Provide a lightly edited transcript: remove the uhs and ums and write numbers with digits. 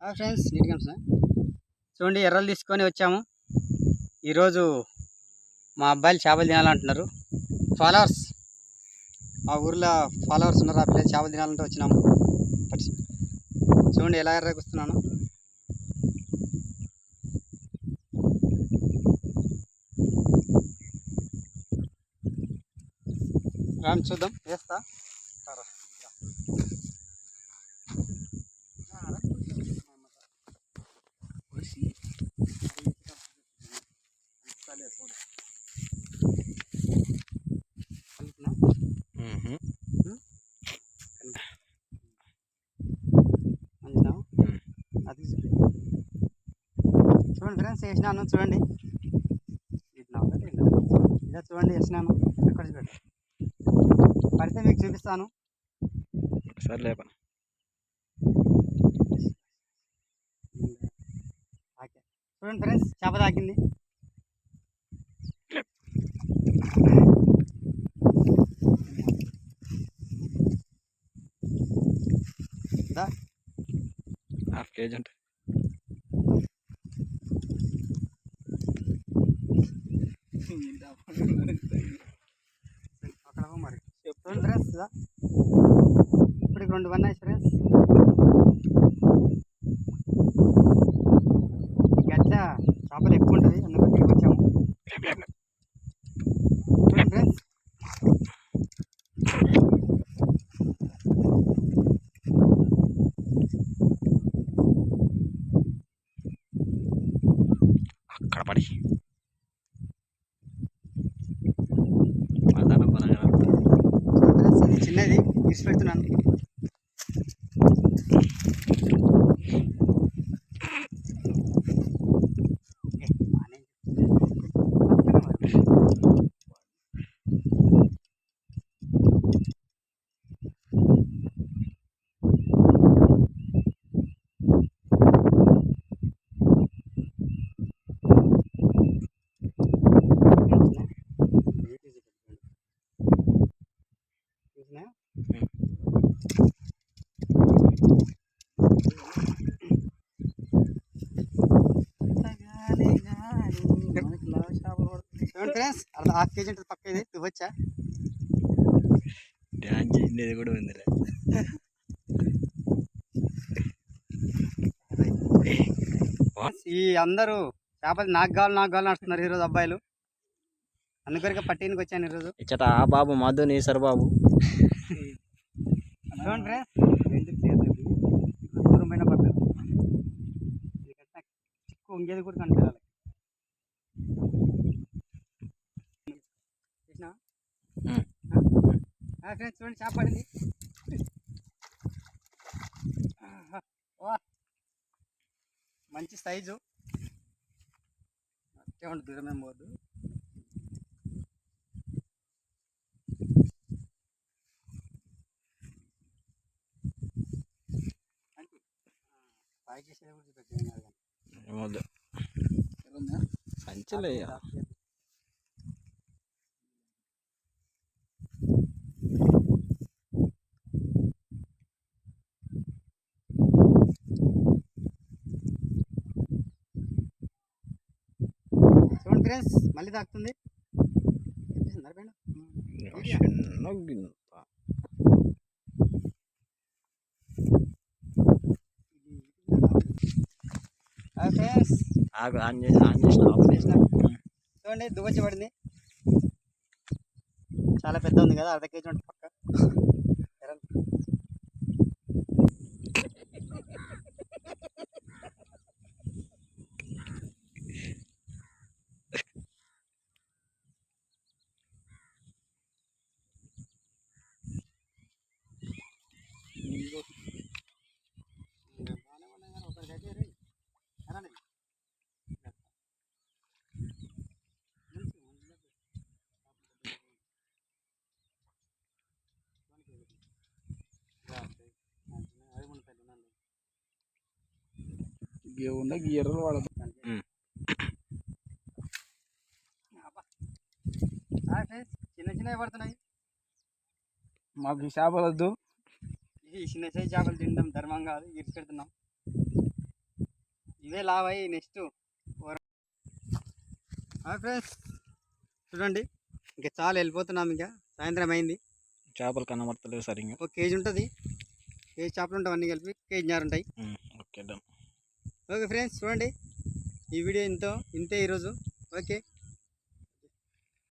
Friends నీట్గా చూడండి, ఎర్రలు తీసుకొని వచ్చాము. ఈరోజు మా అబ్బాయిలు చేపలు తినాలంటున్నారు. ఫాలోవర్స్, మా ఊర్లో ఫాలోవర్స్ ఉన్నారు. ఆ పిల్లలు చేపలు తినాలంటే వచ్చినాము. చూడండి ఎలా ఎర్రగుస్తున్నాను. రామ్ చూద్దాం, వేస్తా. చూడండి ఫ్రెండ్స్, వేసినాను. చూడండి ఇలా చూడండి, వేసినాను. ఎక్కడ పడితే మీకు చూపిస్తాను. సర్లే చూడండి ఫ్రెండ్స్, చేప తాకింది. హాఫ్ కేజీ అంటే అక్కడ మరి చూడండి ఫ్రెండ్స్, ఇప్పటికి 2 ఉన్నాయి ఫ్రెండ్స్. గట్ల చేపలు ఎక్కువ ఉంటుంది, అందుకే వచ్చాము. చూడండి ఫ్రెండ్స్, అక్కడ పడి చిన్నది తీసి పెడుతున్నాను. ఫ్రెండ్స్, 1/2 కేజీ ఉంటుంది పక్క. ఇది ఇవ్వచ్చా? డ్యాన్స్ చేసింది కూడా ఉందిలే. ఈ అందరూ చేపలు నాకు కావాలి అంటున్నారు ఈరోజు అబ్బాయిలు. అందుకొరకే పట్టినకి వచ్చాను ఈరోజు. ఇచ్చట ఆ బాబు మధు నీసర్ బాబు. చూడండి ఫ్రెండ్స్, దూరం పైన పడలేదు. చిక్కు ఇంకేది కూడా కనిపించాలి. ఫ్రెండ్స్ చూడండి, చేప పడింది. మంచి సైజు. ఏమంటే దూరం ఏం పోదు. సంచలే చూడండి ఫ్రెండ్స్, మళ్ళీ తాకుతుంది. చూడండి, దువ్వచ్చి పడింది. చాలా పెద్ద ఉంది కదా, 1/2 కేజీ ఉంటుంది పక్క. గీర్రలు వాడ చిన్న చిన్నవి పడుతున్నాయి. మాకు చేపలు వద్దు. ఈ చిన్న సైజు చేపలు తినడం ధర్మం కాదు, ఇరిచి పెడుతున్నాం. ఇవే లావాయి నెక్స్ట్. హాయ్ ఫ్రెండ్స్, చూడండి ఇంకా చాలా వెళ్ళిపోతున్నాం. ఇంకా సాయంత్రం అయింది. చేపలు కనబడతలేవు సరిగ్గా. ఒక కేజీ ఉంటుంది. కేజీ చేపలు ఉంటాయి, అన్నీ కలిపి కేజీన్నర ఉంటాయి. Okay done. ఓకే ఫ్రెండ్స్, చూడండి ఈ వీడియో ఇంతే ఈరోజు. ఓకే.